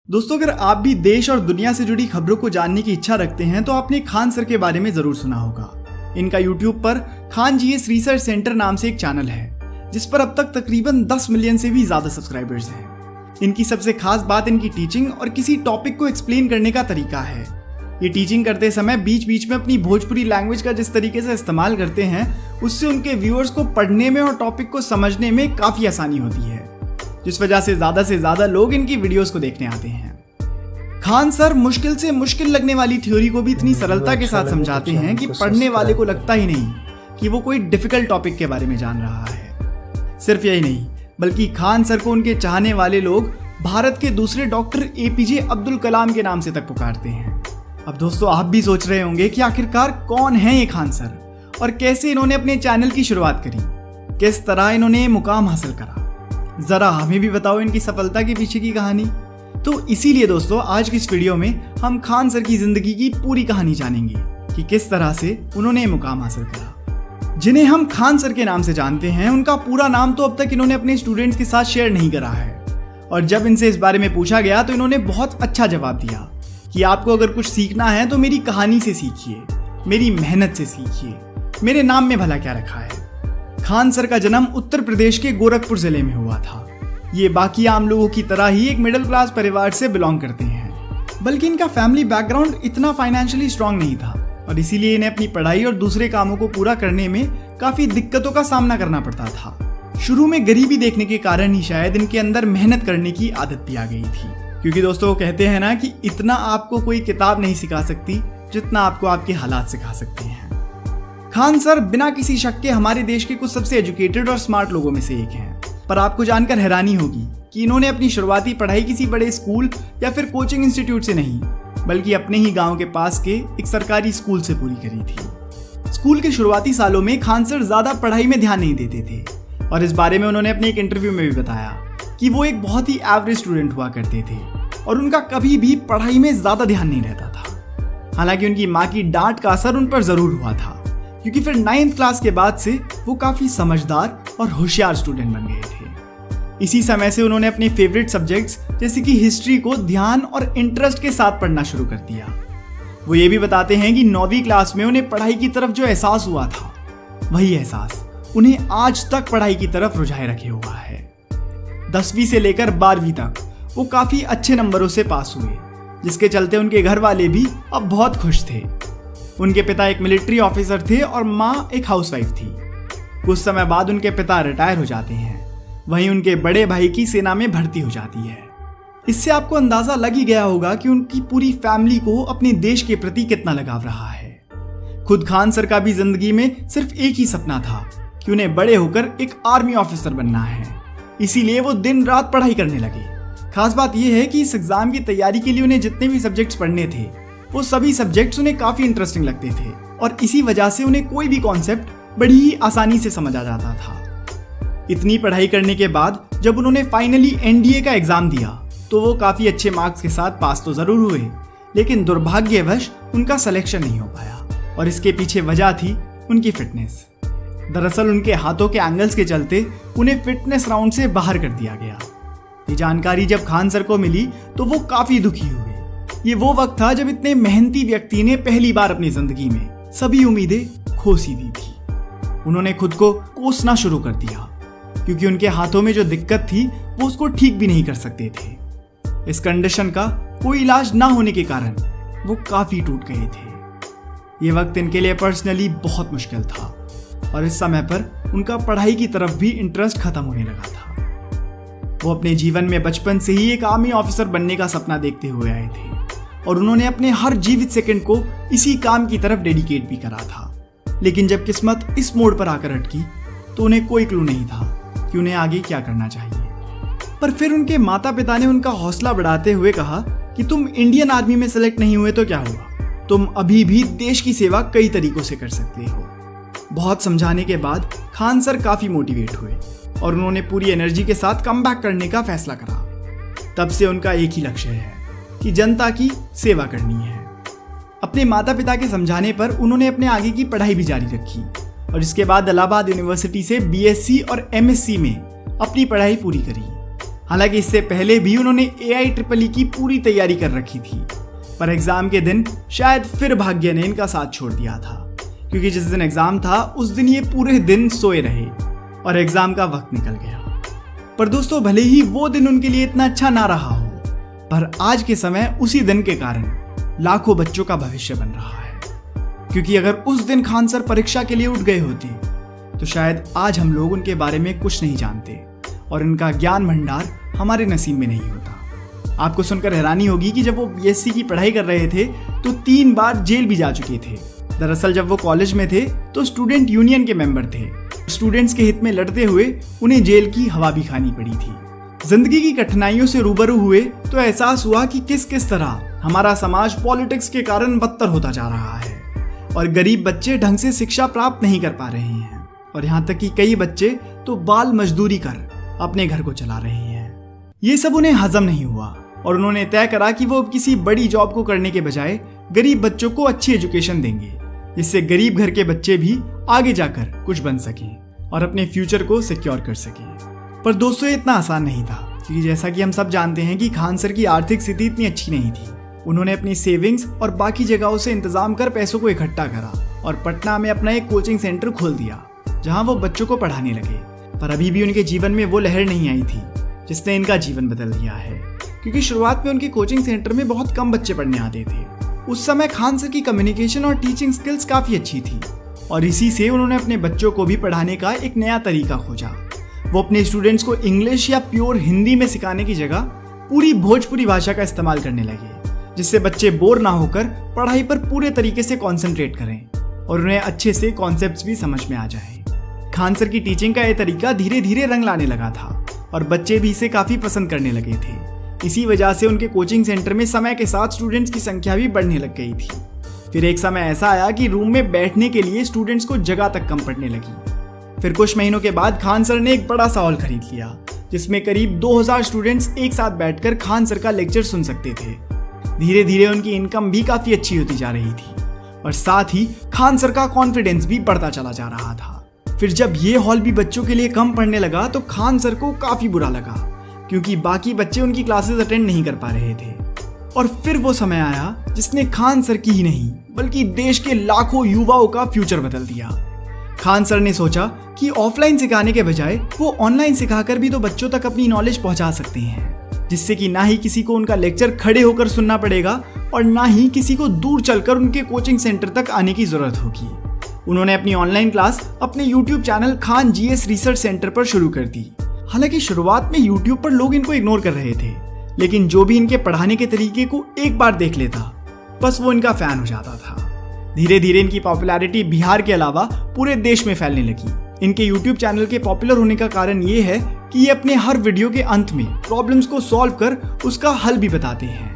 दोस्तों, अगर आप भी देश और दुनिया से जुड़ी खबरों को जानने की इच्छा रखते हैं तो आपने खान सर के बारे में जरूर सुना होगा। इनका यूट्यूब पर खान जीएस रिसर्च सेंटर नाम से एक चैनल है जिस पर अब तक तकरीबन 10 मिलियन से भी ज्यादा सब्सक्राइबर्स हैं। इनकी सबसे खास बात इनकी टीचिंग और किसी टॉपिक को एक्सप्लेन करने का तरीका है। ये टीचिंग करते समय बीच बीच में अपनी भोजपुरी लैंग्वेज का जिस तरीके से इस्तेमाल करते हैं उससे उनके व्यूअर्स को पढ़ने में और टॉपिक को समझने में काफी आसानी होती है, जिस वजह से ज्यादा लोग इनकी वीडियोस को देखने आते हैं। खान सर मुश्किल से मुश्किल लगने वाली थ्योरी को भी इतनी सरलता के साथ समझाते हैं कि पढ़ने वाले को लगता ही नहीं कि वो कोई डिफिकल्ट टॉपिक के बारे में जान रहा है। सिर्फ यही नहीं, बल्कि खान सर को उनके चाहने वाले लोग भारत के दूसरे डॉक्टर एपीजे अब्दुल कलाम के नाम से तक पुकारते हैं। अब दोस्तों, आप भी सोच रहे होंगे कि आखिरकार कौन है ये खान सर और कैसे इन्होंने अपने चैनल की शुरुआत करी, किस तरह इन्होंने ये मुकाम हासिल करा। जरा हमें भी बताओ इनकी सफलता के पीछे की कहानी। तो इसीलिए दोस्तों, आज की इस वीडियो में हम खान सर की जिंदगी की पूरी कहानी जानेंगे कि किस तरह से उन्होंने ये मुकाम हासिल करा। जिन्हें हम खान सर के नाम से जानते हैं, उनका पूरा नाम तो अब तक इन्होंने अपने स्टूडेंट्स के साथ शेयर नहीं करा है। और जब इनसे इस बारे में पूछा गया तो इन्होंने बहुत अच्छा जवाब दिया कि आपको अगर कुछ सीखना है तो मेरी कहानी से सीखिए, मेरी मेहनत से सीखिए, मेरे नाम में भला क्या रखा है। खान सर का जन्म उत्तर प्रदेश के गोरखपुर जिले में हुआ था। ये बाकी आम लोगों की तरह ही एक मिडिल क्लास परिवार से बिलोंग करते हैं, बल्कि इनका फैमिली बैकग्राउंड इतना फाइनेंशियली स्ट्रांग नहीं था और इसीलिए इन्हें अपनी पढ़ाई और दूसरे कामों को पूरा करने में काफी दिक्कतों का सामना करना पड़ता था। शुरू में गरीबी देखने के कारण ही शायद इनके अंदर मेहनत करने की आदत भी आ गई थी, क्योंकि दोस्तों वो कहते हैं ना कि इतना आपको कोई किताब नहीं सिखा सकती जितना आपको आपके हालात सिखा सकते हैं। खान सर बिना किसी शक के हमारे देश के कुछ सबसे एजुकेटेड और स्मार्ट लोगों में से एक हैं। पर आपको जानकर हैरानी होगी कि इन्होंने अपनी शुरुआती पढ़ाई किसी बड़े स्कूल या फिर कोचिंग इंस्टीट्यूट से नहीं, बल्कि अपने ही गांव के पास के एक सरकारी स्कूल से पूरी करी थी। स्कूल के शुरुआती सालों में खान सर ज्यादा पढ़ाई में ध्यान नहीं देते थे और इस बारे में उन्होंने अपने एक इंटरव्यू में भी बताया कि वो एक बहुत ही एवरेज स्टूडेंट हुआ करते थे और उनका कभी भी पढ़ाई में ज्यादा ध्यान नहीं रहता था। हालांकि उनकी माँ की डांट का असर उन पर जरूर हुआ था, क्योंकि फिर 9th क्लास के बाद से वो काफी समझदार और होशियार स्टूडेंट बन गए थे। इसी समय से उन्होंने अपने फेवरेट सब्जेक्ट्स जैसे कि हिस्ट्री को ध्यान और इंटरेस्ट के साथ पढ़ना शुरू कर दिया। वो ये भी बताते हैं कि 9वीं क्लास में उन्हें पढ़ाई की तरफ जो एहसास हुआ था, वही एहसास उन्हें आज तक पढ़ाई की तरफ रुझाए रखे हुआ है। 10वीं से लेकर 12वीं तक वो काफी अच्छे नंबरों से पास हुए, जिसके चलते उनके घर वाले भी अब बहुत खुश थे। उनके पिता एक मिलिट्री ऑफिसर थे और माँ एक हाउसवाइफ थी। कुछ समय बाद उनके पिता रिटायर हो जाते हैं, वहीं उनके बड़े भाई की सेना में भर्ती हो जाती है। इससे आपको अंदाजा लग ही गया होगा कि उनकी पूरी फैमिली को अपने देश के प्रति कितना लगाव रहा है। खुद खान सर का भी जिंदगी में सिर्फ एक ही सपना था कि उन्हें बड़े होकर एक आर्मी ऑफिसर बनना है, इसीलिए वो दिन रात पढ़ाई करने लगे। खास बात यह है कि इस एग्जाम की तैयारी के लिए उन्हें जितने भी सब्जेक्ट्स पढ़ने थे, वो सभी सब्जेक्ट्स उन्हें काफी इंटरेस्टिंग लगते थे और इसी वजह से उन्हें कोई भी कॉन्सेप्ट बड़ी ही आसानी से समझ आ जाता था। इतनी पढ़ाई करने के बाद जब उन्होंने फाइनली एनडीए का एग्जाम दिया तो वो काफी अच्छे मार्क्स के साथ पास तो जरूर हुए, लेकिन दुर्भाग्यवश उनका सिलेक्शन नहीं हो पाया और इसके पीछे वजह थी उनकी फिटनेस। दरअसल उनके हाथों के एंगल्स के चलते उन्हें फिटनेस राउंड से बाहर कर दिया गया। ये जानकारी जब खान सर को मिली तो वो काफी दुखी हुए। ये वो वक्त था जब इतने मेहनती व्यक्ति ने पहली बार अपनी जिंदगी में सभी उम्मीदें खो सी दी थी। उन्होंने खुद को कोसना शुरू कर दिया, क्योंकि उनके हाथों में जो दिक्कत थी वो उसको ठीक भी नहीं कर सकते थे। इस कंडीशन का कोई इलाज ना होने के कारण वो काफी टूट गए थे। ये वक्त इनके लिए पर्सनली बहुत मुश्किल था और इस समय पर उनका पढ़ाई की तरफ भी इंटरेस्ट खत्म होने लगा था। वो अपने जीवन में बचपन से ही एक आर्मी ऑफिसर बनने का सपना देखते हुए आए थे और उन्होंने अपने हर जीवित सेकंड को इसी काम की तरफ डेडिकेट भी करा था। लेकिन जब किस्मत इस मोड़ पर आकर अटकी तो उन्हें कोई क्लू नहीं था कि उन्हें आगे क्या करना चाहिए। पर फिर उनके माता पिता ने उनका हौसला बढ़ाते हुए कहा कि तुम इंडियन आर्मी में सेलेक्ट नहीं हुए तो क्या हुआ, तुम अभी भी देश की सेवा कई तरीकों से कर सकते हो। बहुत समझाने के बाद खान सर काफी मोटिवेट हुए और उन्होंने पूरी एनर्जी के साथ कमबैक करने का फैसला करा। तब से उनका एक ही लक्ष्य है कि जनता की सेवा करनी है। अपने माता पिता के समझाने पर उन्होंने अपने आगे की पढ़ाई भी जारी रखी और इसके बाद इलाहाबाद यूनिवर्सिटी से बीएससी और एमएससी में अपनी पढ़ाई पूरी करी। हालांकि इससे पहले भी उन्होंने AIEEE की पूरी तैयारी कर रखी थी, पर एग्जाम के दिन शायद फिर भाग्य ने इनका साथ छोड़ दिया था, क्योंकि जिस दिन एग्जाम था उस दिन ये पूरे दिन सोए रहे और एग्जाम का वक्त निकल गया। पर दोस्तों, भले ही वो दिन उनके लिए इतना अच्छा ना रहा हो, पर आज के समय उसी दिन के कारण लाखों बच्चों का भविष्य बन रहा है। क्योंकि अगर उस दिन खान सर परीक्षा के लिए उठ गए होते तो शायद आज हम लोग उनके बारे में कुछ नहीं जानते और इनका ज्ञान भंडार हमारे नसीब में नहीं होता। आपको सुनकर हैरानी होगी कि जब वो BSc की पढ़ाई कर रहे थे तो 3 बार जेल भी जा चुके थे। दरअसल जब वो कॉलेज में थे तो स्टूडेंट यूनियन के मेंबर थे। स्टूडेंट्स के हित में लड़ते हुए उन्हें जेल की हवा भी खानी पड़ी थी। जिंदगी की कठिनाइयों से रूबरू हुए तो एहसास हुआ कि किस किस तरह हमारा समाज पॉलिटिक्स के कारण बदतर होता जा रहा है और गरीब बच्चे ढंग से शिक्षा प्राप्त नहीं कर पा रहे हैं और यहाँ तक कि कई बच्चे तो बाल मजदूरी कर अपने घर को चला रहे हैं। ये सब उन्हें हजम नहीं हुआ और उन्होंने तय करा कि वो अब किसी बड़ी जॉब को करने के बजाय गरीब बच्चों को अच्छी एजुकेशन देंगे, जिससे गरीब घर के बच्चे भी आगे जाकर कुछ बन सकें और अपने फ्यूचर को सिक्योर कर सकें। पर दोस्तों, ये इतना आसान नहीं था, क्योंकि जैसा कि हम सब जानते हैं कि खान सर की आर्थिक स्थिति इतनी अच्छी नहीं थी। उन्होंने अपनी सेविंग्स और बाकी जगहों से इंतजाम कर पैसों को इकट्ठा करा और पटना में अपना एक कोचिंग सेंटर खोल दिया, जहां वो बच्चों को पढ़ाने लगे। पर अभी भी उनके जीवन में वो लहर नहीं आई थी जिसने इनका जीवन बदल दिया है, क्योंकि शुरुआत में उनके कोचिंग सेंटर में बहुत कम बच्चे पढ़ने आते थे। उस समय खान सर की कम्युनिकेशन और टीचिंग स्किल्स काफी अच्छी थी और इसी से उन्होंने अपने बच्चों को भी पढ़ाने का एक नया तरीका खोजा। वो अपने स्टूडेंट्स को इंग्लिश या प्योर हिंदी में सिखाने की जगह पूरी भोजपुरी भाषा का इस्तेमाल करने लगे, जिससे बच्चे बोर ना होकर पढ़ाई पर पूरे तरीके से कॉन्सेंट्रेट करें और उन्हें अच्छे से कॉन्सेप्ट्स भी समझ में आ जाए। खान सर की टीचिंग का यह तरीका धीरे धीरे रंग लाने लगा था और बच्चे भी इसे काफी पसंद करने लगे थे। इसी वजह से उनके कोचिंग सेंटर में समय के साथ स्टूडेंट्स की संख्या भी बढ़ने लग गई थी। फिर एक समय ऐसा आया कि रूम में बैठने के लिए स्टूडेंट्स को जगह तक कम पड़ने लगी। फिर कुछ महीनों के बाद खान सर ने एक बड़ा सा हॉल खरीद लिया, जिसमें करीब 2000 स्टूडेंट्स एक साथ बैठकर खान सर का लेक्चर सुन सकते थे। धीरे धीरे उनकी इनकम भी काफी अच्छी होती जा रही थी और साथ ही खान सर का कॉन्फिडेंस भी बढ़ता चला जा रहा था। फिर जब ये हॉल भी बच्चों के लिए कम पढ़ने लगा तो खान सर को काफी बुरा लगा, क्योंकि बाकी बच्चे उनकी क्लासेस अटेंड नहीं कर पा रहे थे। और फिर वो समय आया जिसने खान सर की ही नहीं बल्कि देश के लाखों युवाओं का फ्यूचर बदल दिया। खान सर ने सोचा कि ऑफलाइन सिखाने के बजाय वो ऑनलाइन सिखाकर भी तो बच्चों तक अपनी नॉलेज पहुंचा सकते हैं, जिससे कि ना ही किसी को उनका लेक्चर खड़े होकर सुनना पड़ेगा और ना ही किसी को दूर चलकर उनके कोचिंग सेंटर तक आने की जरूरत होगी। उन्होंने अपनी ऑनलाइन क्लास अपने YouTube channel Khan GS research centre पर शुरू कर दी। हालांकि शुरुआत में YouTube पर लोग इनको इग्नोर कर रहे थे, लेकिन जो भी इनके पढ़ाने के तरीके को एक बार देख लेता बस वो इनका फैन हो जाता था। धीरे धीरे इनकी पॉपुलैरिटी बिहार के अलावा पूरे देश में फैलने लगी। इनके YouTube चैनल के पॉपुलर होने का कारण ये है कि ये अपने हर वीडियो के अंत में प्रॉब्लम्स को सॉल्व कर उसका हल भी बताते हैं।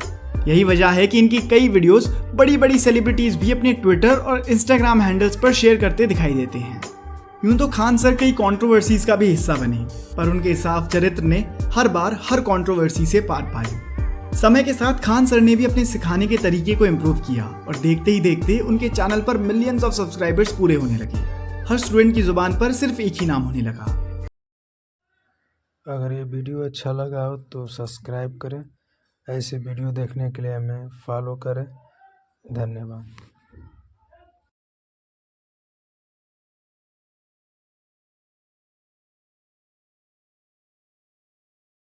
यही वजह है कि इनकी कई वीडियोस बड़ी बड़ी सेलिब्रिटीज भी अपने ट्विटर और इंस्टाग्राम हैंडल्स पर शेयर करते दिखाई देते हैं। यूं तो खान सर कई कंट्रोवर्सीज का भी हिस्सा बने, पर उनके साफ चरित्र ने हर बार हर कंट्रोवर्सी से पार पाई। समय के साथ खान सर ने भी अपने सिखाने के तरीके को इम्प्रूव किया और देखते ही देखते उनके चैनल पर मिलियंस ऑफ सब्सक्राइबर्स पूरे होने लगे। हर स्टूडेंट की जुबान पर सिर्फ एक ही नाम होने लगा। अगर ये वीडियो अच्छा लगा हो तो सब्सक्राइब करें। ऐसे वीडियो देखने के लिए हमें फॉलो करें। धन्यवाद।